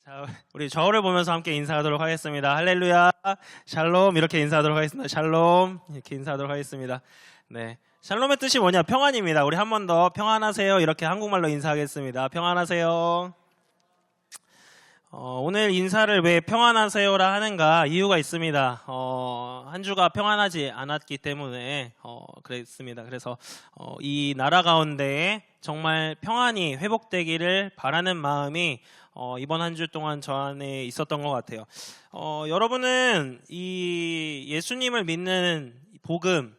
자, 우리 저울을 보면서 함께 인사하도록 하겠습니다. 할렐루야, 샬롬 이렇게 인사하도록 하겠습니다. 샬롬 이렇게 인사하도록 하겠습니다. 네, 샬롬의 뜻이 뭐냐? 평안입니다. 우리 한 번 더 평안하세요 이렇게 한국말로 인사하겠습니다. 평안하세요. 오늘 인사를 왜 평안하세요라 하는가 이유가 있습니다. 한 주가 평안하지 않았기 때문에 그랬습니다. 그래서 이 나라 가운데에 정말 평안이 회복되기를 바라는 마음이 이번 한 주 동안 저 안에 있었던 것 같아요. 여러분은 이 예수님을 믿는 복음,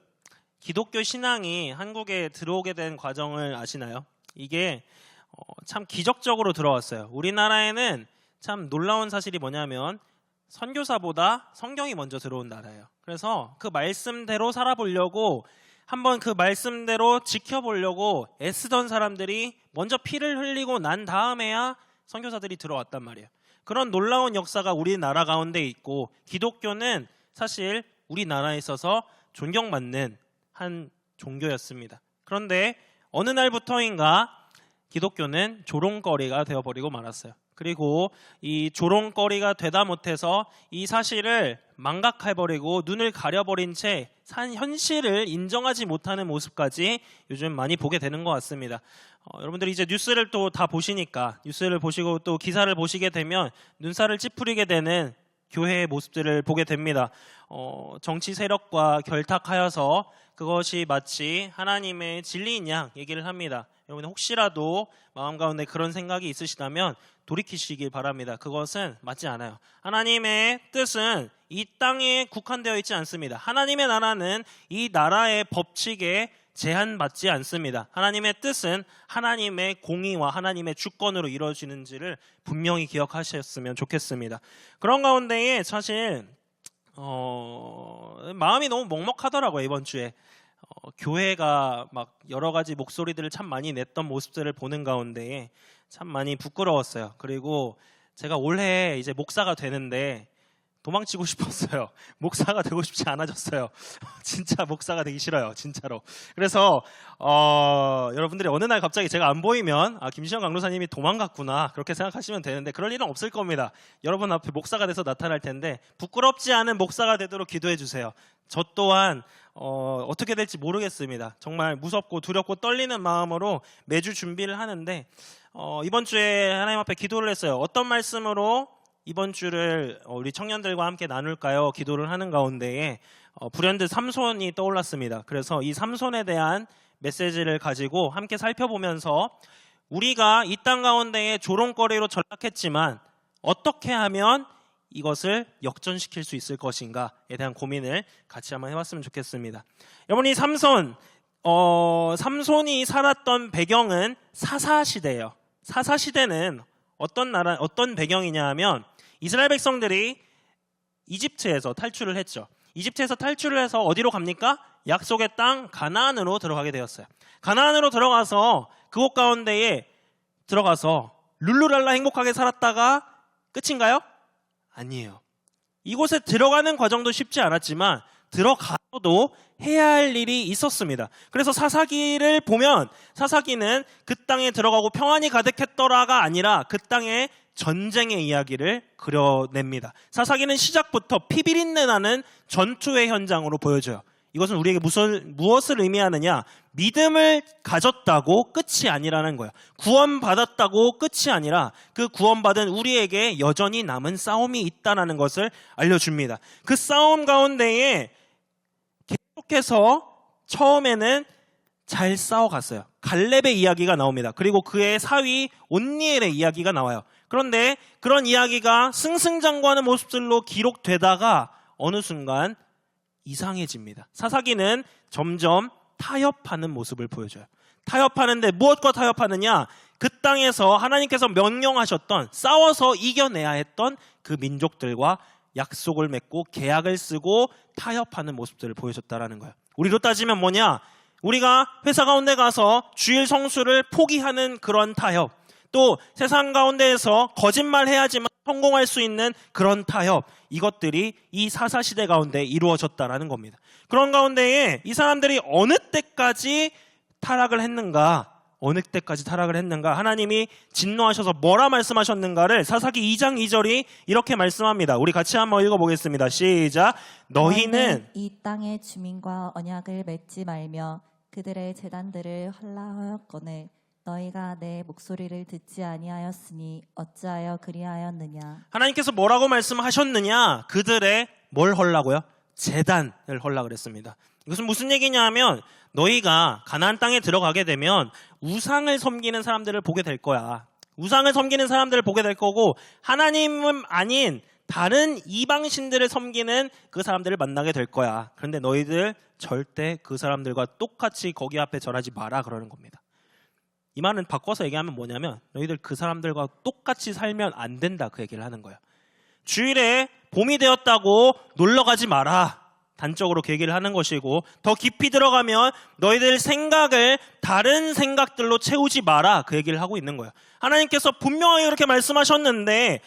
기독교 신앙이 한국에 들어오게 된 과정을 아시나요? 이게 참 기적적으로 들어왔어요. 우리나라에는 참 놀라운 사실이 뭐냐면 선교사보다 성경이 먼저 들어온 나라예요. 그래서 그 말씀대로 살아보려고 한번 그 말씀대로 지켜보려고 애쓰던 사람들이 먼저 피를 흘리고 난 다음에야 선교사들이 들어왔단 말이에요. 그런 놀라운 역사가 우리나라 가운데 있고, 기독교는 사실 우리나라에 있어서 존경받는 한 종교였습니다. 그런데 어느 날부터인가 기독교는 조롱거리가 되어버리고 말았어요. 그리고 이 조롱거리가 되다 못해서 이 사실을 망각해버리고 눈을 가려버린 채 현실을 인정하지 못하는 모습까지 요즘 많이 보게 되는 것 같습니다. 여러분들이 이제 뉴스를 또 다 보시니까, 뉴스를 보시고 또 기사를 보시게 되면 눈살을 찌푸리게 되는 교회의 모습들을 보게 됩니다. 정치 세력과 결탁하여서 그것이 마치 하나님의 진리인 양 얘기를 합니다. 여러분 혹시라도 마음 가운데 그런 생각이 있으시다면 돌이키시길 바랍니다. 그것은 맞지 않아요. 하나님의 뜻은 이 땅에 국한되어 있지 않습니다. 하나님의 나라는 이 나라의 법칙에 제한받지 않습니다. 하나님의 뜻은 하나님의 공의와 하나님의 주권으로 이루어지는지를 분명히 기억하셨으면 좋겠습니다. 그런 가운데에 사실 마음이 너무 먹먹하더라고요. 이번 주에 교회가 막 여러 가지 목소리들을 참 많이 냈던 모습들을 보는 가운데에 참 많이 부끄러웠어요. 그리고 제가 올해 이제 목사가 되는데 도망치고 싶었어요. 목사가 되고 싶지 않아졌어요. 진짜 목사가 되기 싫어요. 진짜로. 그래서 여러분들이 어느 날 갑자기 제가 안 보이면 김시영 강로사님이 도망갔구나 그렇게 생각하시면 되는데, 그럴 일은 없을 겁니다. 여러분 앞에 목사가 돼서 나타날 텐데 부끄럽지 않은 목사가 되도록 기도해 주세요. 저 또한 어떻게 될지 모르겠습니다. 정말 무섭고 두렵고 떨리는 마음으로 매주 준비를 하는데 이번 주에 하나님 앞에 기도를 했어요. 어떤 말씀으로 이번 주를 우리 청년들과 함께 나눌까요? 기도를 하는 가운데에 불현듯 삼손이 떠올랐습니다. 그래서 이 삼손에 대한 메시지를 가지고 함께 살펴보면서 우리가 이 땅 가운데에 조롱거리로 전락했지만 어떻게 하면 이것을 역전시킬 수 있을 것인가에 대한 고민을 같이 한번 해봤으면 좋겠습니다. 여러분, 이 삼손이 살았던 배경은 사사시대예요. 사사시대는 어떤 배경이냐 하면 이스라엘 백성들이 이집트에서 탈출을 했죠. 이집트에서 탈출을 해서 어디로 갑니까? 약속의 땅 가나안으로 들어가게 되었어요. 가나안으로 들어가서 그곳 가운데에 들어가서 룰루랄라 행복하게 살았다가 끝인가요? 아니에요. 이곳에 들어가는 과정도 쉽지 않았지만 들어가도 해야 할 일이 있었습니다. 그래서 사사기를 보면 사사기는 그 땅에 들어가고 평안이 가득했더라가 아니라 그 땅에 전쟁의 이야기를 그려냅니다. 사사기는 시작부터 피비린내 나는 전투의 현장으로 보여줘요. 이것은 우리에게 무엇을 의미하느냐? 믿음을 가졌다고 끝이 아니라는 거예요. 구원받았다고 끝이 아니라 그 구원받은 우리에게 여전히 남은 싸움이 있다는 것을 알려줍니다. 그 싸움 가운데에 계속해서 처음에는 잘 싸워갔어요. 갈렙의 이야기가 나옵니다. 그리고 그의 사위 온니엘의 이야기가 나와요. 그런데 그런 이야기가 승승장구하는 모습들로 기록되다가 어느 순간 이상해집니다. 사사기는 점점 타협하는 모습을 보여줘요. 타협하는데 무엇과 타협하느냐? 그 땅에서 하나님께서 명령하셨던, 싸워서 이겨내야 했던 그 민족들과 약속을 맺고 계약을 쓰고 타협하는 모습들을 보여줬다라는 거예요. 우리로 따지면 뭐냐? 우리가 회사 가운데 가서 주일 성수를 포기하는 그런 타협, 또 세상 가운데에서 거짓말해야지만 성공할 수 있는 그런 타협, 이것들이 이 사사시대 가운데 이루어졌다라는 겁니다. 그런 가운데에 이 사람들이 어느 때까지 타락을 했는가? 어느 때까지 타락을 했는가? 하나님이 진노하셔서 뭐라 말씀하셨는가를 사사기 2장 2절이 이렇게 말씀합니다. 우리 같이 한번 읽어보겠습니다. 시작. 너희는 이 땅의 주민과 언약을 맺지 말며 그들의 제단들을 헐라하였거늘 너희가 내 목소리를 듣지 아니하였으니 어찌하여 그리하였느냐. 하나님께서 뭐라고 말씀하셨느냐? 그들의 뭘 헐라고요? 제단을 헐라 그랬습니다. 이것은 무슨 얘기냐 하면 너희가 가나안 땅에 들어가게 되면 우상을 섬기는 사람들을 보게 될 거야. 우상을 섬기는 사람들을 보게 될 거고 하나님은 아닌 다른 이방신들을 섬기는 그 사람들을 만나게 될 거야. 그런데 너희들 절대 그 사람들과 똑같이 거기 앞에 절하지 마라 그러는 겁니다. 이 말은 바꿔서 얘기하면 뭐냐면 너희들 그 사람들과 똑같이 살면 안 된다 그 얘기를 하는 거예요. 주일에 봄이 되었다고 놀러 가지 마라. 단적으로 그 얘기를 하는 것이고 더 깊이 들어가면 너희들 생각을 다른 생각들로 채우지 마라 그 얘기를 하고 있는 거예요. 하나님께서 분명하게 그렇게 말씀하셨는데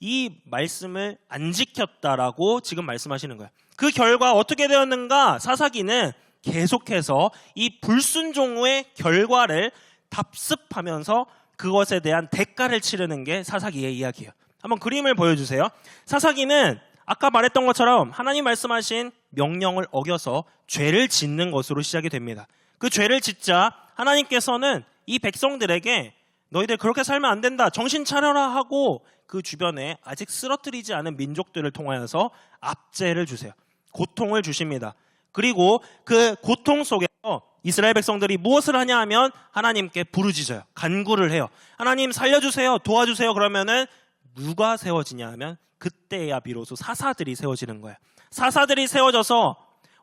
이 말씀을 안 지켰다라고 지금 말씀하시는 거예요. 그 결과 어떻게 되었는가? 사사기는 계속해서 이 불순종의 결과를 답습하면서 그것에 대한 대가를 치르는 게 사사기의 이야기예요. 한번 그림을 보여주세요. 사사기는 아까 말했던 것처럼 하나님 말씀하신 명령을 어겨서 죄를 짓는 것으로 시작이 됩니다. 그 죄를 짓자 하나님께서는 이 백성들에게 너희들 그렇게 살면 안 된다. 정신 차려라 하고 그 주변에 아직 쓰러뜨리지 않은 민족들을 통하여서 압제를 주세요. 고통을 주십니다. 그리고 그 고통 속에서 이스라엘 백성들이 무엇을 하냐 하면 하나님께 부르짖어요. 간구를 해요. 하나님 살려주세요. 도와주세요. 그러면은 누가 세워지냐 하면 그때야 비로소 사사들이 세워지는 거예요. 사사들이 세워져서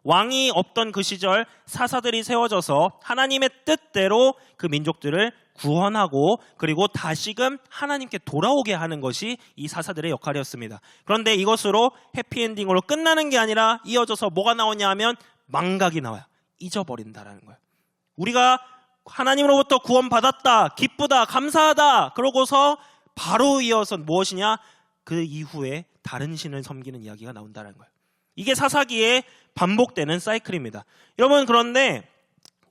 왕이 없던 그 시절 사사들이 세워져서 하나님의 뜻대로 그 민족들을 구원하고 그리고 다시금 하나님께 돌아오게 하는 것이 이 사사들의 역할이었습니다. 그런데 이것으로 해피엔딩으로 끝나는 게 아니라 이어져서 뭐가 나오냐 하면 망각이 나와요. 잊어버린다라는 거예요. 우리가 하나님으로부터 구원받았다, 기쁘다, 감사하다 그러고서 바로 이어서 무엇이냐? 그 이후에 다른 신을 섬기는 이야기가 나온다는 거예요. 이게 사사기에 반복되는 사이클입니다. 여러분 그런데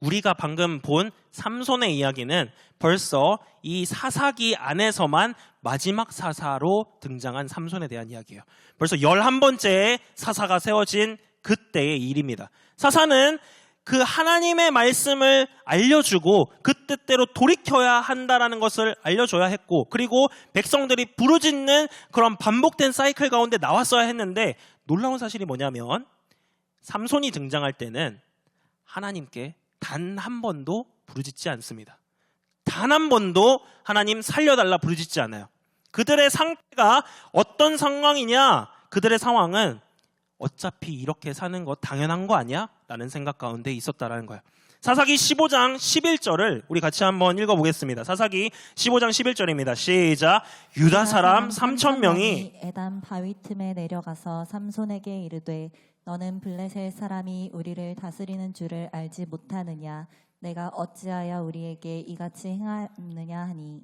우리가 방금 본 삼손의 이야기는 벌써 이 사사기 안에서만 마지막 사사로 등장한 삼손에 대한 이야기예요. 벌써 11번째 사사가 세워진 그때의 일입니다. 사사는 그 하나님의 말씀을 알려주고 그 뜻대로 돌이켜야 한다라는 것을 알려줘야 했고 그리고 백성들이 부르짖는 그런 반복된 사이클 가운데 나왔어야 했는데 놀라운 사실이 뭐냐면 삼손이 등장할 때는 하나님께 단 한 번도 부르짖지 않습니다. 단 한 번도 하나님 살려달라 부르짖지 않아요. 그들의 상태가 어떤 상황이냐? 그들의 상황은 어차피 이렇게 사는 거 당연한 거 아니야? 라는 생각 가운데 있었다라는 거예요. 사사기 15장 11절을 우리 같이 한번 읽어보겠습니다. 사사기 15장 11절입니다. 시작. 유다 사람 3,000명이 에단 바위 틈에 내려가서 삼손에게 이르되 너는 블레셋 사람이 우리를 다스리는 줄을 알지 못하느냐? 내가 어찌하여 우리에게 이같이 행하느냐 하니.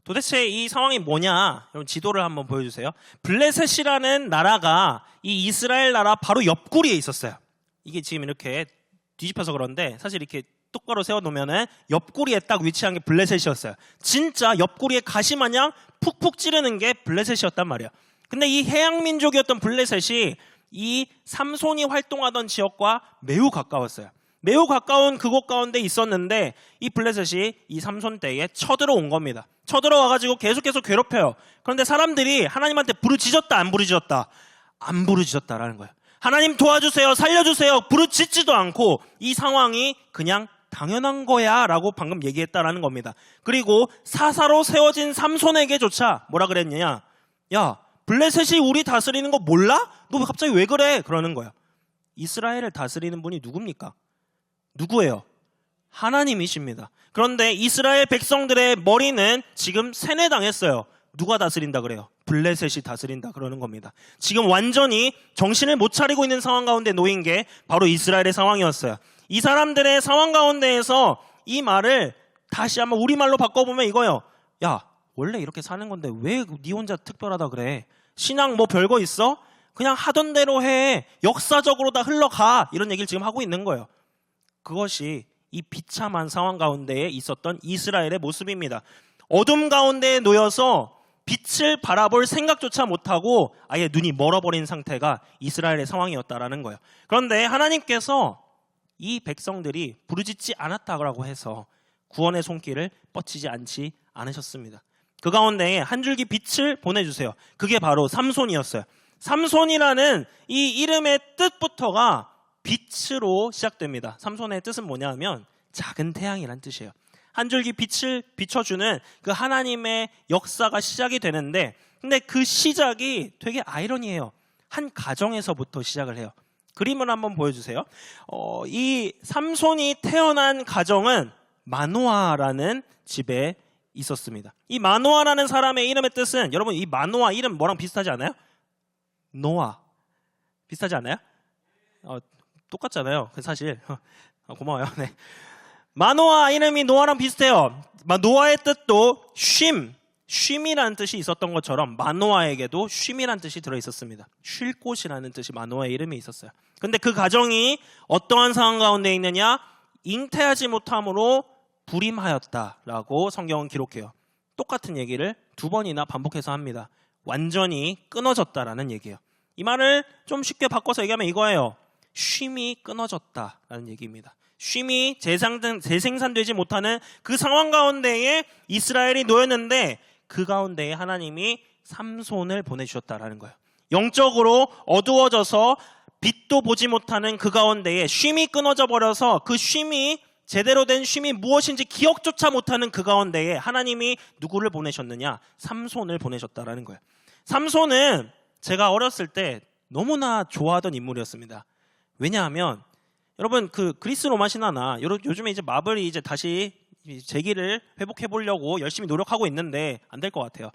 도대체 이 상황이 뭐냐? 여러분 지도를 한번 보여주세요. 블레셋이라는 나라가 이 이스라엘 나라 바로 옆구리에 있었어요. 이게 지금 이렇게 뒤집혀서 그런데 사실 이렇게 똑바로 세워놓으면은 옆구리에 딱 위치한 게 블레셋이었어요. 진짜 옆구리에 가시 마냥 푹푹 찌르는 게 블레셋이었단 말이에요. 근데 이 해양민족이었던 블레셋이 이 삼손이 활동하던 지역과 매우 가까웠어요. 매우 가까운 그곳 가운데 있었는데 이 블레셋이 이 삼손 때에 쳐들어온 겁니다. 쳐들어와가지고 계속해서 괴롭혀요. 그런데 사람들이 하나님한테 부르짖었다 안 부르짖었다? 안 부르짖었다라는 거예요. 하나님 도와주세요, 살려주세요 부르짖지도 않고 이 상황이 그냥 당연한 거야 라고 방금 얘기했다라는 겁니다. 그리고 사사로 세워진 삼손에게조차 뭐라 그랬느냐? 야, 블레셋이 우리 다스리는 거 몰라? 너 갑자기 왜 그래? 그러는 거예요. 이스라엘을 다스리는 분이 누굽니까? 누구예요? 하나님이십니다. 그런데 이스라엘 백성들의 머리는 지금 세뇌당했어요. 누가 다스린다 그래요? 블레셋이 다스린다 그러는 겁니다. 지금 완전히 정신을 못 차리고 있는 상황 가운데 놓인 게 바로 이스라엘의 상황이었어요. 이 사람들의 상황 가운데에서 이 말을 다시 한번 우리말로 바꿔보면 이거예요. 야, 원래 이렇게 사는 건데 왜 네 혼자 특별하다 그래? 신앙 뭐 별거 있어? 그냥 하던 대로 해. 역사적으로 다 흘러가. 이런 얘기를 지금 하고 있는 거예요. 그것이 이 비참한 상황 가운데에 있었던 이스라엘의 모습입니다. 어둠 가운데에 놓여서 빛을 바라볼 생각조차 못하고 아예 눈이 멀어버린 상태가 이스라엘의 상황이었다라는 거예요. 그런데 하나님께서 이 백성들이 부르짖지 않았다고 해서 구원의 손길을 뻗치지 않으셨습니다. 그 가운데에 한 줄기 빛을 보내주세요. 그게 바로 삼손이었어요. 삼손이라는 이 이름의 뜻부터가 빛으로 시작됩니다. 삼손의 뜻은 뭐냐면 작은 태양이란 뜻이에요. 한 줄기 빛을 비춰주는 그 하나님의 역사가 시작이 되는데, 근데 그 시작이 되게 아이러니해요. 한 가정에서부터 시작을 해요. 그림을 한번 보여주세요. 이 삼손이 태어난 가정은 마노아라는 집에 있었습니다. 이 마노아라는 사람의 이름의 뜻은, 여러분 이 마노아 이름 뭐랑 비슷하지 않아요? 노아 비슷하지 않아요? 똑같잖아요. 사실 고마워요. 네. 마노아 이름이 노아랑 비슷해요. 노아의 뜻도 쉼이라는 뜻이 있었던 것처럼 마노아에게도 쉼이라는 뜻이 들어있었습니다. 쉴 곳이라는 뜻이 마노아의 이름에 있었어요. 근데 그 가정이 어떠한 상황 가운데 있느냐? 잉태하지 못함으로 불임하였다라고 성경은 기록해요. 똑같은 얘기를 두 번이나 반복해서 합니다. 완전히 끊어졌다라는 얘기예요. 이 말을 좀 쉽게 바꿔서 얘기하면 이거예요. 쉼이 끊어졌다라는 얘기입니다. 쉼이 재생산되지 못하는 그 상황 가운데에 이스라엘이 놓였는데, 그 가운데에 하나님이 삼손을 보내주셨다라는 거예요. 영적으로 어두워져서 빛도 보지 못하는 그 가운데에 쉼이 끊어져 버려서 그 쉼이, 제대로 된 쉼이 무엇인지 기억조차 못하는 그 가운데에 하나님이 누구를 보내셨느냐? 삼손을 보내셨다라는 거예요. 삼손은 제가 어렸을 때 너무나 좋아하던 인물이었습니다. 왜냐하면 여러분 그 그리스 로마 신화나 요즘에 이제 마블이 이제 다시 재기를 회복해 보려고 열심히 노력하고 있는데 안 될 것 같아요.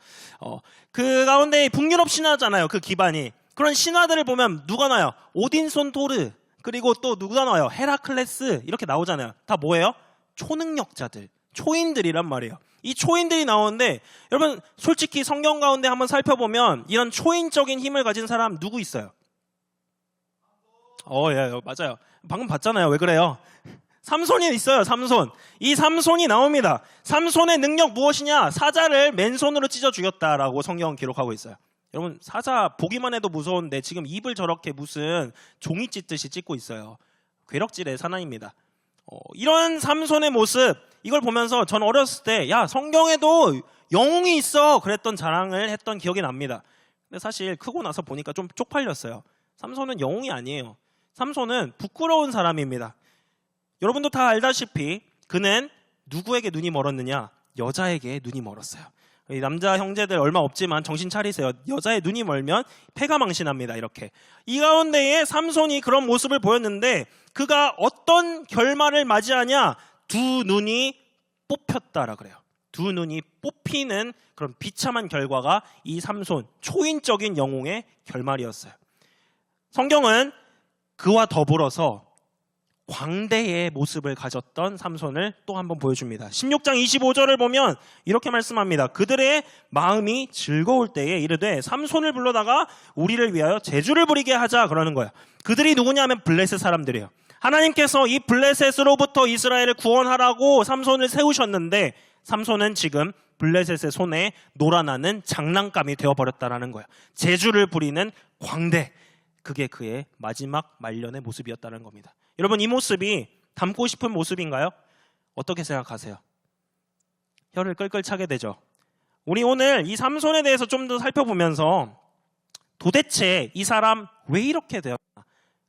그 가운데 북유럽 신화잖아요. 그 기반이. 그런 신화들을 보면 누가 나요? 오딘손 토르, 그리고 또 누가 나와요? 헤라클레스, 이렇게 나오잖아요. 다 뭐예요? 초능력자들, 초인들이란 말이에요. 이 초인들이 나오는데, 여러분 솔직히 성경 가운데 한번 살펴보면 이런 초인적인 힘을 가진 사람 누구 있어요? 예, 맞아요. 방금 봤잖아요. 왜 그래요? 삼손이 있어요. 삼손. 이 삼손이 나옵니다. 삼손의 능력 무엇이냐? 사자를 맨손으로 찢어 죽였다라고 성경은 기록하고 있어요. 여러분 사자 보기만 해도 무서운데 지금 입을 저렇게 무슨 종이 찢듯이 찢고 있어요. 괴력질의 사나이입니다. 이런 삼손의 모습, 이걸 보면서 전 어렸을 때 야, 성경에도 영웅이 있어 그랬던 자랑을 했던 기억이 납니다. 근데 사실 크고 나서 보니까 좀 쪽팔렸어요. 삼손은 영웅이 아니에요. 삼손은 부끄러운 사람입니다. 여러분도 다 알다시피 그는 누구에게 눈이 멀었느냐? 여자에게 눈이 멀었어요. 이 남자 형제들 얼마 없지만 정신 차리세요. 여자의 눈이 멀면 패가 망신합니다. 이렇게. 이 가운데에 삼손이 그런 모습을 보였는데, 그가 어떤 결말을 맞이하냐? 두 눈이 뽑혔다라 그래요. 두 눈이 뽑히는 그런 비참한 결과가 이 삼손, 초인적인 영웅의 결말이었어요. 성경은 그와 더불어서 광대의 모습을 가졌던 삼손을 또 한번 보여줍니다. 16장 25절을 보면 이렇게 말씀합니다. 그들의 마음이 즐거울 때에 이르되 삼손을 불러다가 우리를 위하여 제주를 부리게 하자 그러는 거예요. 그들이 누구냐 하면 블레셋 사람들이에요. 하나님께서 이 블레셋으로부터 이스라엘을 구원하라고 삼손을 세우셨는데, 삼손은 지금 블레셋의 손에 놀아나는 장난감이 되어버렸다는 거예요. 제주를 부리는 광대, 그게 그의 마지막 말년의 모습이었다는 겁니다. 여러분 이 모습이 닮고 싶은 모습인가요? 어떻게 생각하세요? 혀를 끌끌 차게 되죠. 우리 오늘 이 삼손에 대해서 좀 더 살펴보면서 도대체 이 사람 왜 이렇게 되었나?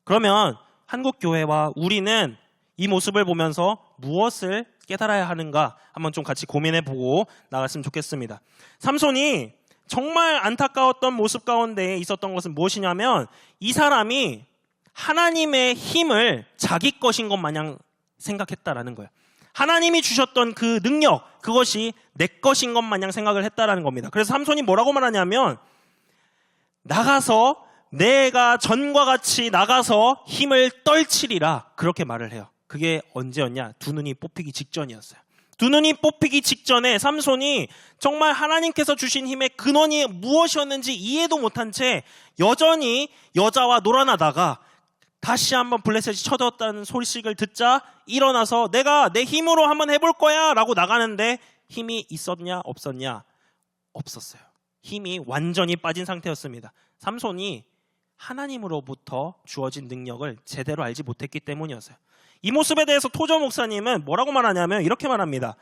그러면 한국교회와 우리는 이 모습을 보면서 무엇을 깨달아야 하는가 한번 좀 같이 고민해보고 나갔으면 좋겠습니다. 삼손이 정말 안타까웠던 모습 가운데 있었던 것은 무엇이냐면, 이 사람이 하나님의 힘을 자기 것인 것 마냥 생각했다라는 거예요. 하나님이 주셨던 그 능력, 그것이 내 것인 것 마냥 생각을 했다라는 겁니다. 그래서 삼손이 뭐라고 말하냐면, 나가서 내가 전과 같이 나가서 힘을 떨치리라, 그렇게 말을 해요. 그게 언제였냐? 두 눈이 뽑히기 직전이었어요. 두 눈이 뽑히기 직전에 삼손이 정말 하나님께서 주신 힘의 근원이 무엇이었는지 이해도 못한 채 여전히 여자와 놀아나다가 다시 한번 블레셋이 쳐들었다는 소식을 듣자 일어나서 내가 내 힘으로 한번 해볼 거야 라고 나가는데 힘이 있었냐 없었냐? 없었어요. 힘이 완전히 빠진 상태였습니다. 삼손이 하나님으로부터 주어진 능력을 제대로 알지 못했기 때문이었어요. 이 모습에 대해서 토저 목사님은 뭐라고 말하냐면 이렇게 말합니다.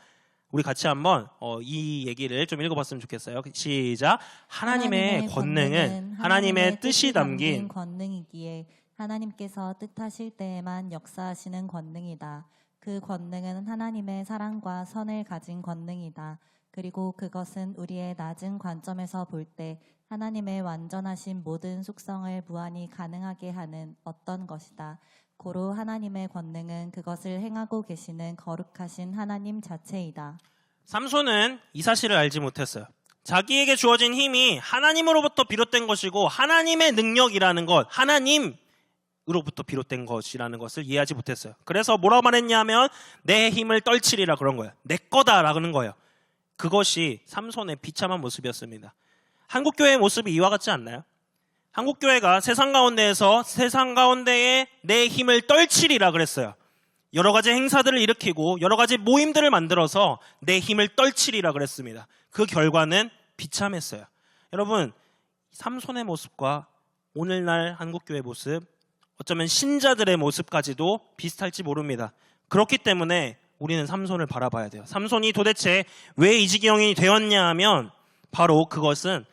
우리 같이 한번 이 얘기를 좀 읽어봤으면 좋겠어요. 시작. 하나님의 권능은 하나님의 뜻이 담긴 권능이기에 하나님께서 뜻하실 때에만 역사하시는 권능이다. 그 권능은 하나님의 사랑과 선을 가진 권능이다. 그리고 그것은 우리의 낮은 관점에서 볼 때 하나님의 완전하신 모든 속성을 무한히 가능하게 하는 어떤 것이다. 고로 하나님의 권능은 그것을 행하고 계시는 거룩하신 하나님 자체이다. 삼손은 이 사실을 알지 못했어요. 자기에게 주어진 힘이 하나님으로부터 비롯된 것이고 하나님의 능력이라는 것, 하나님으로부터 비롯된 것이라는 것을 이해하지 못했어요. 그래서 뭐라고 말했냐면 내 힘을 떨치리라 그런 거예요. 내 거다라는 거예요. 그것이 삼손의 비참한 모습이었습니다. 한국교회의 모습이 이와 같지 않나요? 한국교회가 세상 가운데에서 세상 가운데에 내 힘을 떨치리라 그랬어요. 여러 가지 행사들을 일으키고 여러 가지 모임들을 만들어서 내 힘을 떨치리라 그랬습니다. 그 결과는 비참했어요. 여러분, 삼손의 모습과 오늘날 한국교회 모습, 어쩌면 신자들의 모습까지도 비슷할지 모릅니다. 그렇기 때문에 우리는 삼손을 바라봐야 돼요. 삼손이 도대체 왜 이 지경이 되었냐 하면 바로 그것은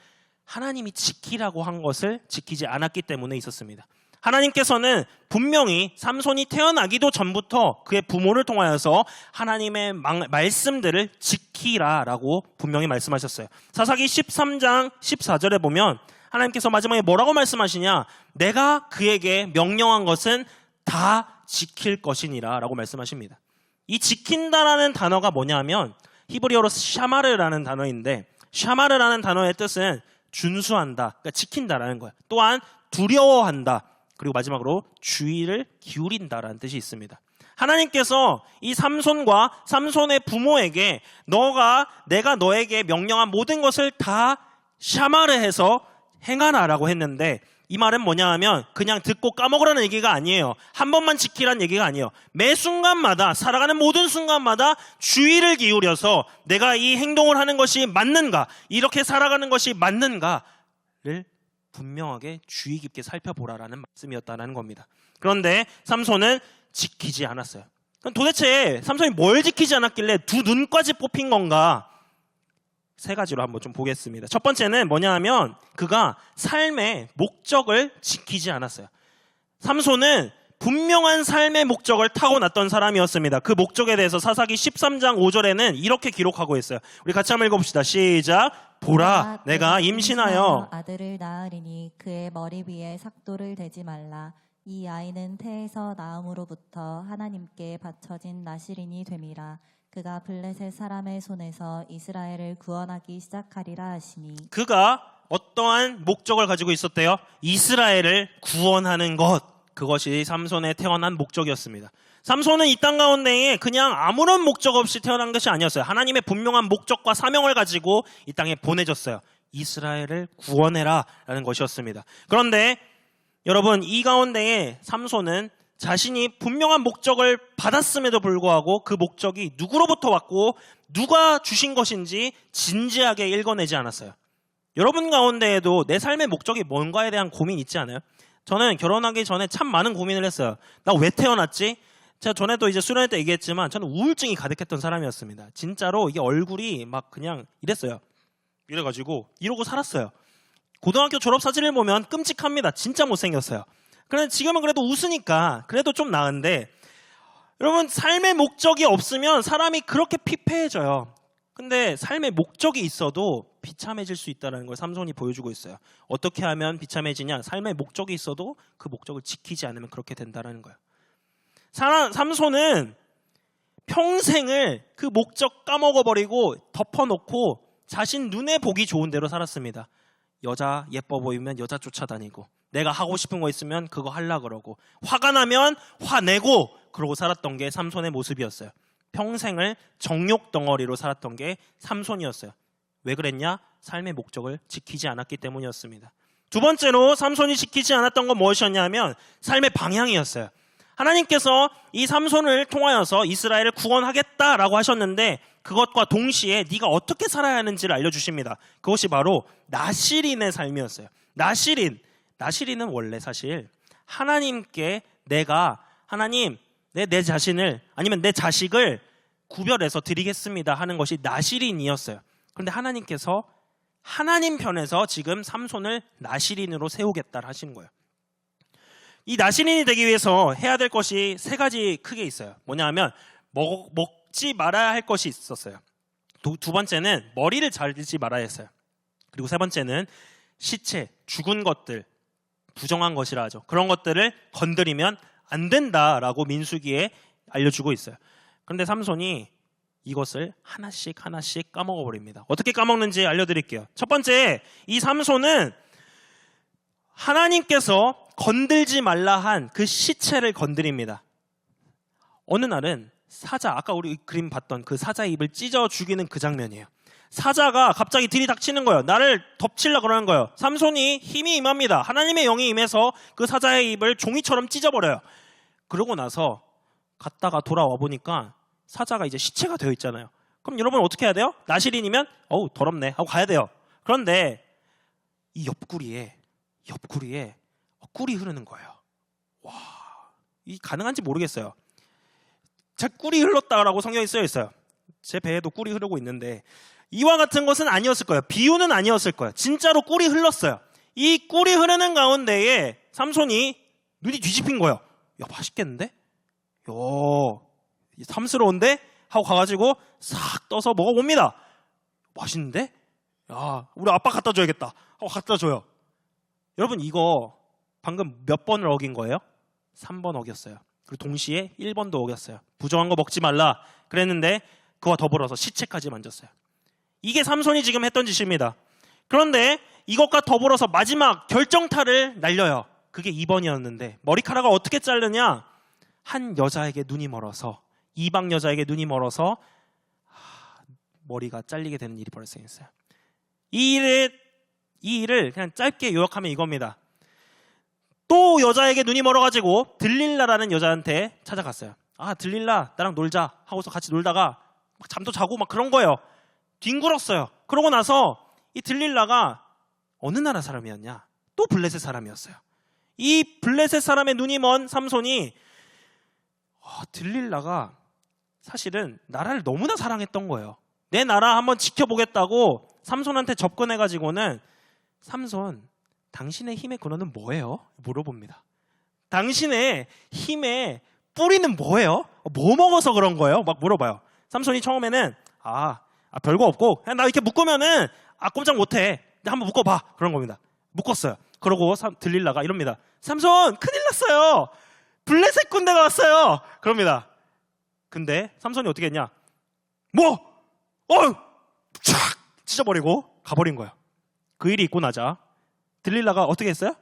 하나님이 지키라고 한 것을 지키지 않았기 때문에 있었습니다. 하나님께서는 분명히 삼손이 태어나기도 전부터 그의 부모를 통하여서 하나님의 말씀들을 지키라라고 분명히 말씀하셨어요. 사사기 13장 14절에 보면 하나님께서 마지막에 뭐라고 말씀하시냐? 내가 그에게 명령한 것은 다 지킬 것이니라 라고 말씀하십니다. 이 지킨다라는 단어가 뭐냐면 히브리어로 샤마르라는 단어인데 샤마르라는 단어의 뜻은 준수한다, 그러니까 지킨다라는 거예요. 또한 두려워한다, 그리고 마지막으로 주의를 기울인다라는 뜻이 있습니다. 하나님께서 이 삼손과 삼손의 부모에게 내가 너에게 명령한 모든 것을 다 샤마르해서 행하라라고 했는데 이 말은 뭐냐 하면 그냥 듣고 까먹으라는 얘기가 아니에요. 한 번만 지키라는 얘기가 아니에요. 매 순간마다 살아가는 모든 순간마다 주의를 기울여서 내가 이 행동을 하는 것이 맞는가, 이렇게 살아가는 것이 맞는가를 분명하게 주의 깊게 살펴보라라는 말씀이었다는 겁니다. 그런데 삼손은 지키지 않았어요. 그럼 도대체 삼손이 뭘 지키지 않았길래 두 눈까지 뽑힌 건가? 세 가지로 한번 좀 보겠습니다. 첫 번째는 뭐냐 하면 그가 삶의 목적을 지키지 않았어요. 삼손은 분명한 삶의 목적을 타고났던 사람이었습니다. 그 목적에 대해서 사사기 13장 5절에는 이렇게 기록하고 있어요. 우리 같이 한번 읽어봅시다. 시작. 보라, 내가 임신하여 아들을 낳으리니 그의 머리 위에 삭도를 대지 말라. 이 아이는 태에서 나음으로부터 하나님께 바쳐진 나실인이 됨이라. 그가 블레셋 사람의 손에서 이스라엘을 구원하기 시작하리라 하시니. 그가 어떠한 목적을 가지고 있었대요? 이스라엘을 구원하는 것. 그것이 삼손의 태어난 목적이었습니다. 삼손은 이 땅 가운데에 그냥 아무런 목적 없이 태어난 것이 아니었어요. 하나님의 분명한 목적과 사명을 가지고 이 땅에 보내졌어요. 이스라엘을 구원해라 라는 것이었습니다. 그런데 여러분, 이 가운데에 삼손은 자신이 분명한 목적을 받았음에도 불구하고 그 목적이 누구로부터 왔고 누가 주신 것인지 진지하게 읽어내지 않았어요. 여러분 가운데에도 내 삶의 목적이 뭔가에 대한 고민 있지 않아요? 저는 결혼하기 전에 참 많은 고민을 했어요. 나 왜 태어났지? 제가 전에도 이제 수련회 때 얘기했지만 저는 우울증이 가득했던 사람이었습니다. 진짜로 이게 얼굴이 막 그냥 이랬어요. 이래가지고 이러고 살았어요. 고등학교 졸업 사진을 보면 끔찍합니다. 진짜 못생겼어요. 그런데 지금은 그래도 웃으니까 그래도 좀 나은데, 여러분, 삶의 목적이 없으면 사람이 그렇게 피폐해져요. 근데 삶의 목적이 있어도 비참해질 수 있다는 걸 삼손이 보여주고 있어요. 어떻게 하면 비참해지냐? 삶의 목적이 있어도 그 목적을 지키지 않으면 그렇게 된다는 거예요. 삼손은 평생을 그 목적 까먹어버리고 덮어놓고 자신 눈에 보기 좋은 대로 살았습니다. 여자 예뻐 보이면 여자 쫓아다니고, 내가 하고 싶은 거 있으면 그거 하려고 그러고, 화가 나면 화내고, 그러고 살았던 게 삼손의 모습이었어요. 평생을 정욕 덩어리로 살았던 게 삼손이었어요. 왜 그랬냐? 삶의 목적을 지키지 않았기 때문이었습니다. 두 번째로 삼손이 지키지 않았던 건 무엇이었냐면 삶의 방향이었어요. 하나님께서 이 삼손을 통하여서 이스라엘을 구원하겠다라고 하셨는데 그것과 동시에 네가 어떻게 살아야 하는지를 알려주십니다. 그것이 바로 나실인의 삶이었어요. 나실인은 원래 사실 하나님께 하나님 내 자신을 아니면 내 자식을 구별해서 드리겠습니다 하는 것이 나실인이었어요. 그런데 하나님께서 하나님 편에서 지금 삼손을 나실인으로 세우겠다 하시는 거예요. 이 나실인이 되기 위해서 해야 될 것이 세 가지 크게 있어요. 뭐냐 하면 먹지 말아야 할 것이 있었어요. 두 번째는 머리를 자르지 말아야 했어요. 그리고 세 번째는 시체, 죽은 것들, 부정한 것이라 하죠. 그런 것들을 건드리면 안 된다라고 민수기에 알려주고 있어요. 그런데 삼손이 이것을 하나씩 까먹어 버립니다. 어떻게 까먹는지 알려드릴게요. 첫 번째, 이 삼손은 하나님께서 건들지 말라 한 그 시체를 건드립니다. 어느 날은 사자, 아까 우리 그림 봤던 그 사자의 입을 찢어 죽이는 그 장면이에요. 사자가 갑자기 들이닥치는 거예요. 나를 덮치려 그러는 거예요. 삼손이 힘이 임합니다. 하나님의 영이 임해서 그 사자의 입을 종이처럼 찢어버려요. 그러고 나서 갔다가 돌아와 보니까 사자가 이제 시체가 되어 있잖아요. 그럼 여러분 어떻게 해야 돼요? 나실인이면 어우 더럽네 하고 가야 돼요. 그런데 이 옆구리에 꿀이 흐르는 거예요. 와, 이 가능한지 모르겠어요. 제 꿀이 흘렀다라고 성경에 쓰여 있어요. 제 배에도 꿀이 흐르고 있는데 이와 같은 것은 아니었을 거예요. 비유는 아니었을 거예요. 진짜로 꿀이 흘렀어요. 이 꿀이 흐르는 가운데에 삼손이 눈이 뒤집힌 거예요. 야, 맛있겠는데? 탐스러운데? 하고 가가지고 싹 떠서 먹어봅니다. 맛있는데? 야, 우리 아빠 갖다 줘야겠다 하고 갖다 줘요. 여러분 이거 방금 몇 번을 어긴 거예요? 3번 어겼어요. 그리고 동시에 1번도 어겼어요. 부정한 거 먹지 말라 그랬는데 그와 더불어서 시체까지 만졌어요. 이게 삼손이 지금 했던 짓입니다. 그런데 이것과 더불어서 마지막 결정타를 날려요. 그게 2번이었는데 머리카락을 어떻게 자르냐? 한 여자에게 눈이 멀어서 이방 여자에게 눈이 멀어서 머리가 잘리게 되는 일이 벌어졌어요. 이 일을 그냥 짧게 요약하면 이겁니다. 또 여자에게 눈이 멀어가지고 들릴라라는 여자한테 찾아갔어요. 아, 들릴라 나랑 놀자 하고서 같이 놀다가 막 잠도 자고 막 그런 거예요. 뒹굴었어요. 그러고 나서 이 들릴라가 어느 나라 사람이었냐? 또 블레셋 사람이었어요. 이 블레셋 사람의 눈이 먼 삼손이 들릴라가 사실은 나라를 너무나 사랑했던 거예요. 내 나라 한번 지켜보겠다고 삼손한테 접근해가지고는 삼손, 당신의 힘의 근원은 뭐예요? 물어봅니다. 당신의 힘의 뿌리는 뭐예요? 뭐 먹어서 그런 거예요? 막 물어봐요. 삼손이 처음에는 별거 없고 그냥 나 이렇게 묶으면은 꼼짝 못해. 한번 묶어봐. 그런 겁니다. 묶었어요. 그러고 들릴라가 이럽니다. 삼손 큰일 났어요. 블레셋 군대가 왔어요. 그럽니다. 근데 삼손이 어떻게 했냐? 촥 찢어버리고 가버린 거예요. 그 일이 있고 나자 들릴라가 어떻게 했어요?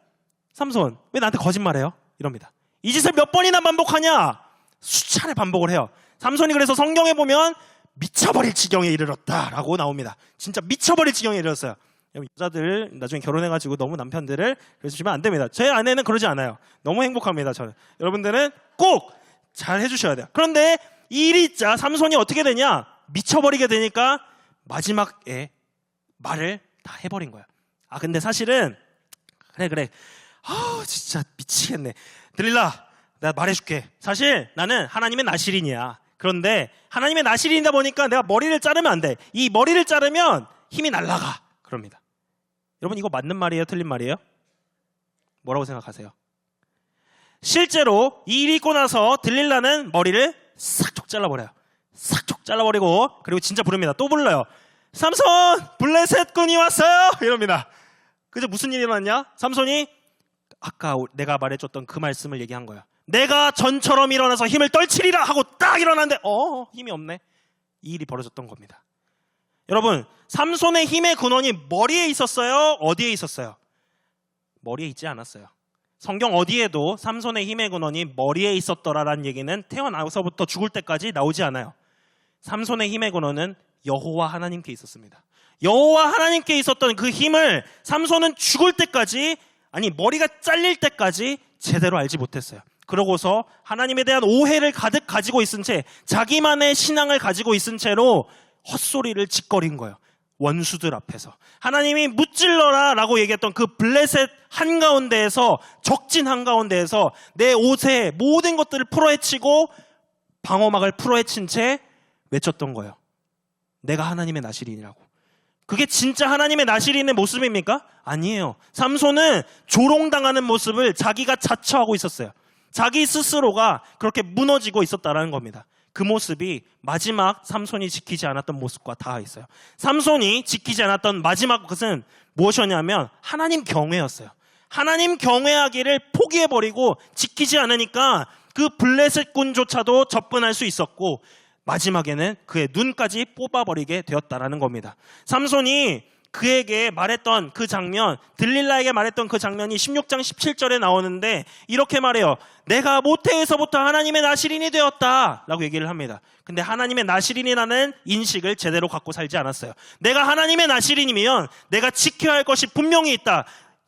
삼손 왜 나한테 거짓말해요? 이럽니다. 이 짓을 몇 번이나 반복하냐? 수차례 반복을 해요. 삼손이 그래서 성경에 보면 미쳐버릴 지경에 이르렀다라고 나옵니다. 진짜 미쳐버릴 지경에 이르렀어요. 여자들 나중에 결혼해가지고 너무 남편들을 그러시면 안 됩니다. 제 아내는 그러지 않아요. 너무 행복합니다. 저는. 여러분들은 꼭 잘 해주셔야 돼요. 그런데 이 일이 있자 삼손이 어떻게 되냐? 미쳐버리게 되니까 마지막에 말을 다 해버린 거야. 근데 사실은 그래. 진짜 미치겠네. 들릴라, 내가 말해줄게. 사실 나는 하나님의 나실인이야. 그런데 하나님의 나실인이다 보니까 내가 머리를 자르면 안 돼. 이 머리를 자르면 힘이 날아가. 그럽니다. 여러분 이거 맞는 말이에요? 틀린 말이에요? 뭐라고 생각하세요? 실제로 이 일이 있고 나서 들릴라는 머리를 싹 잘라버려요. 싹 잘라버리고 그리고 진짜 부릅니다. 또 불러요. 삼손 블레셋군이 왔어요. 이럽니다. 그래서 무슨 일이 일어났냐? 삼손이 아까 내가 말해줬던 그 말씀을 얘기한 거야. 내가 전처럼 일어나서 힘을 떨치리라 하고 딱 일어났는데 힘이 없네. 이 일이 벌어졌던 겁니다. 여러분 삼손의 힘의 근원이 머리에 있었어요? 어디에 있었어요? 머리에 있지 않았어요. 성경 어디에도 삼손의 힘의 근원이 머리에 있었더라라는 얘기는 태어나서부터 죽을 때까지 나오지 않아요. 삼손의 힘의 근원은 여호와 하나님께 있었습니다. 여호와 하나님께 있었던 그 힘을 삼손은 죽을 때까지, 아니 머리가 잘릴 때까지 제대로 알지 못했어요. 그러고서 하나님에 대한 오해를 가득 가지고 있은 채, 자기만의 신앙을 가지고 있은 채로 헛소리를 짓거린 거예요. 원수들 앞에서. 하나님이 무찔러라 라고 얘기했던 그 블레셋 한가운데에서, 적진 한가운데에서 내 옷에 모든 것들을 풀어헤치고 방어막을 풀어헤친 채 외쳤던 거예요. 내가 하나님의 나실인이라고. 그게 진짜 하나님의 나실인의 모습입니까? 아니에요. 삼손은 조롱당하는 모습을 자기가 자처하고 있었어요. 자기 스스로가 그렇게 무너지고 있었다는 겁니다. 그 모습이 마지막 삼손이 지키지 않았던 모습과 닿아 있어요. 삼손이 지키지 않았던 마지막 것은 무엇이었냐면 하나님 경외였어요. 하나님 경외하기를 포기해버리고 지키지 않으니까 그 블레셋군조차도 접근할 수 있었고, 마지막에는 그의 눈까지 뽑아버리게 되었다라는 겁니다. 삼손이 그에게 말했던 그 장면, 들릴라에게 말했던 그 장면이 16장 17절에 나오는데 이렇게 말해요. 내가 모태에서부터 하나님의 나실인이 되었다 라고 얘기를 합니다. 근데 하나님의 나실인이라는 인식을 제대로 갖고 살지 않았어요. 내가 하나님의 나실인이면 내가 지켜야 할 것이 분명히 있다,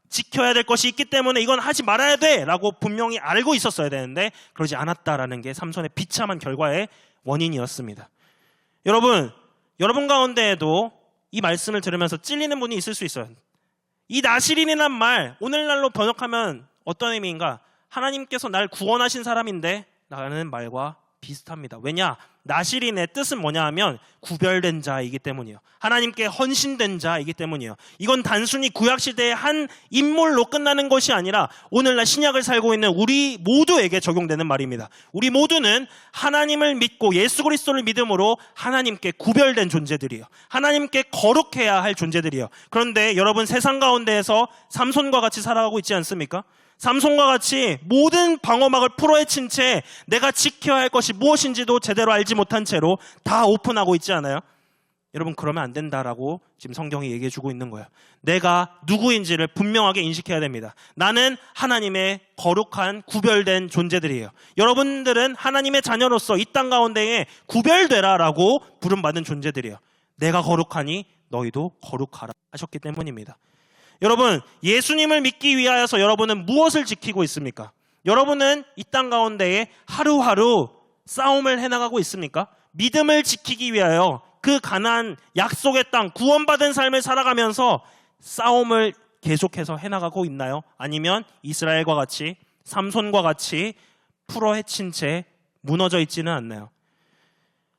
지켜야 될 것이 있기 때문에 이건 하지 말아야 돼 라고 분명히 알고 있었어야 되는데 그러지 않았다라는 게 삼손의 비참한 결과의 원인이었습니다. 여러분 가운데에도 이 말씀을 들으면서 찔리는 분이 있을 수 있어요. 이 나실인이란 말, 오늘날로 번역하면 어떤 의미인가? 하나님께서 날 구원하신 사람인데 라는 말과 비슷합니다. 왜냐? 나실인의 뜻은 뭐냐 하면 구별된 자이기 때문이에요. 하나님께 헌신된 자이기 때문이에요. 이건 단순히 구약시대의 한 인물로 끝나는 것이 아니라 오늘날 신약을 살고 있는 우리 모두에게 적용되는 말입니다. 우리 모두는 하나님을 믿고 예수 그리스도를 믿음으로 하나님께 구별된 존재들이에요. 하나님께 거룩해야 할 존재들이에요. 그런데 여러분, 세상 가운데에서 삼손과 같이 살아가고 있지 않습니까? 삼손과 같이 모든 방어막을 풀어헤친 채 내가 지켜야 할 것이 무엇인지도 제대로 알지 못한 채로 다 오픈하고 있지 않아요? 여러분, 그러면 안 된다라고 지금 성경이 얘기해주고 있는 거예요. 내가 누구인지를 분명하게 인식해야 됩니다. 나는 하나님의 거룩한 구별된 존재들이에요. 여러분들은 하나님의 자녀로서 이 땅 가운데에 구별되라라고 부름받은 존재들이에요. 내가 거룩하니 너희도 거룩하라 하셨기 때문입니다. 여러분, 예수님을 믿기 위하여서 여러분은 무엇을 지키고 있습니까? 여러분은 이 땅 가운데에 하루하루 싸움을 해나가고 있습니까? 믿음을 지키기 위하여 그 가나안 약속의 땅, 구원받은 삶을 살아가면서 싸움을 계속해서 해나가고 있나요? 아니면 이스라엘과 같이, 삼손과 같이 풀어헤친 채 무너져 있지는 않나요?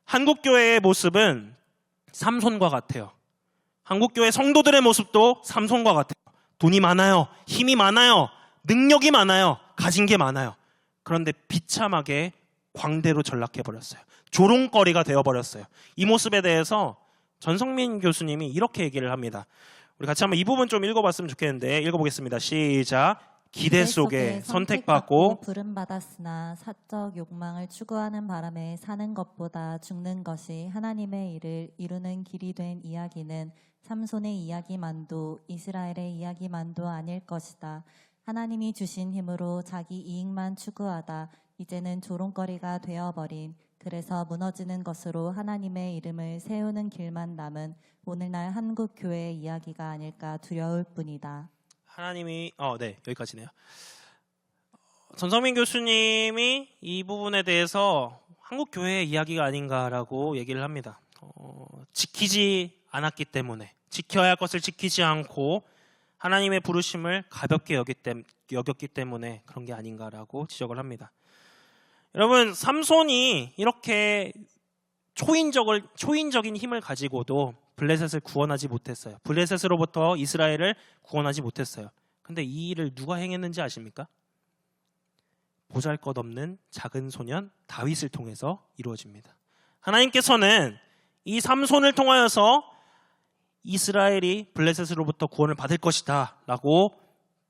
한국교회의 모습은 삼손과 같아요. 한국교회 성도들의 모습도 삼손과 같아요. 돈이 많아요. 힘이 많아요. 능력이 많아요. 가진 게 많아요. 그런데 비참하게 광대로 전락해버렸어요. 조롱거리가 되어버렸어요. 이 모습에 대해서 전성민 교수님이 이렇게 얘기를 합니다. 우리 같이 한번 이 부분 좀 읽어봤으면 좋겠는데 읽어보겠습니다. 시작. 기대 속에 선택받고 부름받았으나 사적 욕망을 추구하는 바람에 사는 것보다 죽는 것이 하나님의 일을 이루는 길이 된 이야기는 삼손의 이야기만도 이스라엘의 이야기만도 아닐 것이다. 하나님이 주신 힘으로 자기 이익만 추구하다 이제는 조롱거리가 되어버린, 그래서 무너지는 것으로 하나님의 이름을 세우는 길만 남은 오늘날 한국 교회의 이야기가 아닐까 두려울 뿐이다. 하나님이 네, 여기까지네요. 전성민 교수님이 이 부분에 대해서 한국 교회의 이야기가 아닌가라고 얘기를 합니다. 지키지 않았기 때문에, 지켜야 할 것을 지키지 않고 하나님의 부르심을 가볍게 여겼기 때문에 그런 게 아닌가라고 지적을 합니다. 여러분, 삼손이 이렇게 초인적인 힘을 가지고도 블레셋을 구원하지 못했어요. 블레셋으로부터 이스라엘을 구원하지 못했어요. 근데 이 일을 누가 행했는지 아십니까? 보잘것없는 작은 소년 다윗을 통해서 이루어집니다. 하나님께서는 이 삼손을 통하여서 이스라엘이 블레셋으로부터 구원을 받을 것이다 라고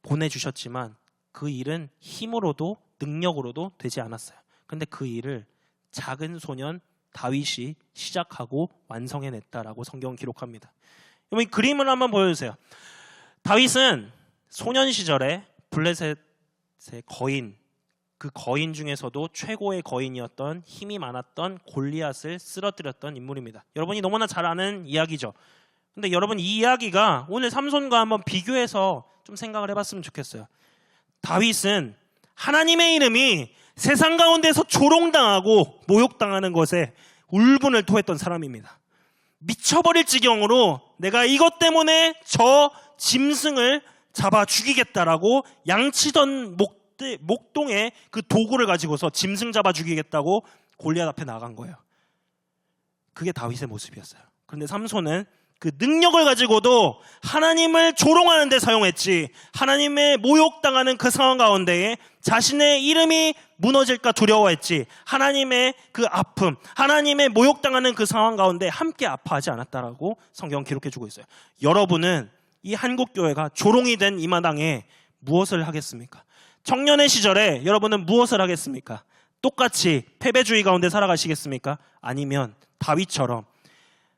보내주셨지만 그 일은 힘으로도 능력으로도 되지 않았어요. 근데 그 일을 작은 소년 다윗이 시작하고 완성해냈다라고 성경은 기록합니다. 여러분, 이 그림을 한번 보여주세요. 다윗은 소년 시절에 블레셋의 거인, 그 거인 중에서도 최고의 거인이었던, 힘이 많았던 골리앗을 쓰러뜨렸던 인물입니다. 여러분이 너무나 잘 아는 이야기죠. 근데 여러분 이 이야기가 오늘 삼손과 한번 비교해서 좀 생각을 해봤으면 좋겠어요. 다윗은 하나님의 이름이 세상 가운데서 조롱당하고 모욕당하는 것에 울분을 토했던 사람입니다. 미쳐버릴 지경으로 내가 이것 때문에 저 짐승을 잡아 죽이겠다라고 양치던 목동에 그 도구를 가지고서 짐승 잡아 죽이겠다고 골리앗 앞에 나간 거예요. 그게 다윗의 모습이었어요. 그런데 삼손은 그 능력을 가지고도 하나님을 조롱하는 데 사용했지, 하나님의 모욕당하는 그 상황 가운데에 자신의 이름이 무너질까 두려워했지, 하나님의 그 아픔, 하나님의 모욕당하는 그 상황 가운데 함께 아파하지 않았다라고 성경 기록해주고 있어요. 여러분은 이 한국교회가 조롱이 된 이 마당에 무엇을 하겠습니까? 청년의 시절에 여러분은 무엇을 하겠습니까? 똑같이 패배주의 가운데 살아가시겠습니까? 아니면 다윗처럼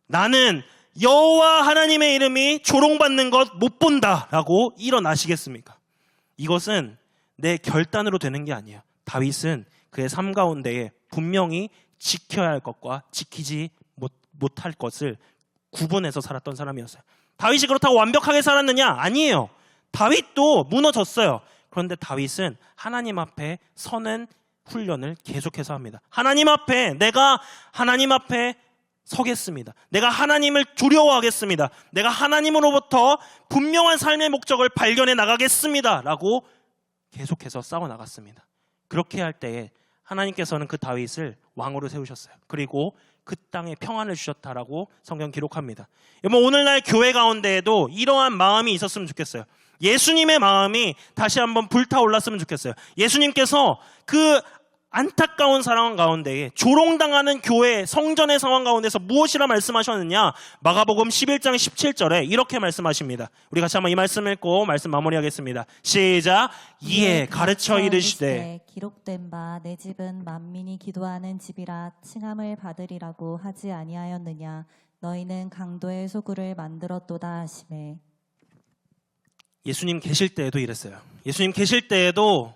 나는 여호와 하나님의 이름이 조롱받는 것 못 본다라고 일어나시겠습니까? 이것은 내 결단으로 되는 게 아니에요. 다윗은 그의 삶 가운데에 분명히 지켜야 할 것과 지키지 못할 것을 구분해서 살았던 사람이었어요. 다윗이 그렇다고 완벽하게 살았느냐? 아니에요. 다윗도 무너졌어요. 그런데 다윗은 하나님 앞에 서는 훈련을 계속해서 합니다. 하나님 앞에, 내가 하나님 앞에 서겠습니다. 내가 하나님을 두려워하겠습니다. 내가 하나님으로부터 분명한 삶의 목적을 발견해 나가겠습니다. 라고 계속해서 싸워 나갔습니다. 그렇게 할 때에 하나님께서는 그 다윗을 왕으로 세우셨어요. 그리고 그 땅에 평안을 주셨다라고 성경 기록합니다. 여러분, 오늘날 교회 가운데에도 이러한 마음이 있었으면 좋겠어요. 예수님의 마음이 다시 한번 불타올랐으면 좋겠어요. 예수님께서 그 안타까운 상황 가운데에 조롱당하는 교회 성전의 상황 가운데서 무엇이라 말씀하셨느냐? 마가복음 11장 17절에 이렇게 말씀하십니다. 우리 같이 한번 이 말씀 읽고 말씀 마무리하겠습니다. 시작. 이에 가르쳐 이르시되 기록된 바 내 집은 만민이 기도하는 집이라 칭함을 받으리라고 하지 아니하였느냐? 너희는 강도의 소굴을 만들었도다 하시매. 예수님 계실 때에도 이랬어요. 예수님 계실 때에도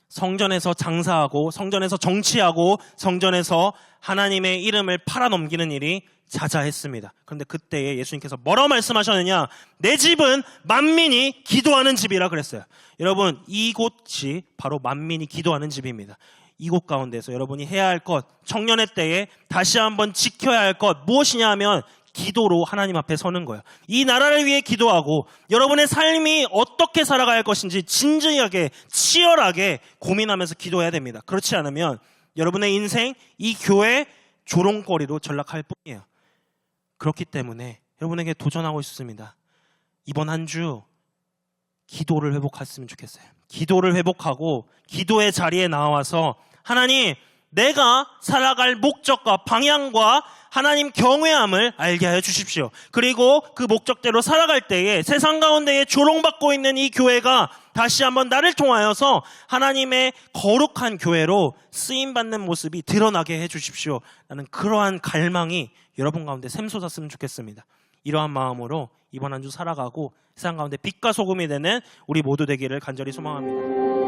성전에서 장사하고 성전에서 정치하고 성전에서 하나님의 이름을 팔아넘기는 일이 자자했습니다. 그런데 그때에 예수님께서 뭐라고 말씀하셨느냐? 내 집은 만민이 기도하는 집이라 그랬어요. 여러분, 이곳이 바로 만민이 기도하는 집입니다. 이곳 가운데서 여러분이 해야 할 것, 청년의 때에 다시 한번 지켜야 할 것 무엇이냐 하면 기도로 하나님 앞에 서는 거예요. 이 나라를 위해 기도하고 여러분의 삶이 어떻게 살아갈 것인지 진지하게 치열하게 고민하면서 기도해야 됩니다. 그렇지 않으면 여러분의 인생, 이 교회 조롱거리로 전락할 뿐이에요. 그렇기 때문에 여러분에게 도전하고 싶습니다. 이번 한 주 기도를 회복했으면 좋겠어요. 기도를 회복하고 기도의 자리에 나와서 하나님, 내가 살아갈 목적과 방향과 하나님 경외함을 알게 하여 주십시오. 그리고 그 목적대로 살아갈 때에 세상 가운데에 조롱받고 있는 이 교회가 다시 한번 나를 통하여서 하나님의 거룩한 교회로 쓰임받는 모습이 드러나게 해 주십시오. 라는 그러한 갈망이 여러분 가운데 샘솟았으면 좋겠습니다. 이러한 마음으로 이번 한 주 살아가고 세상 가운데 빛과 소금이 되는 우리 모두 되기를 간절히 소망합니다.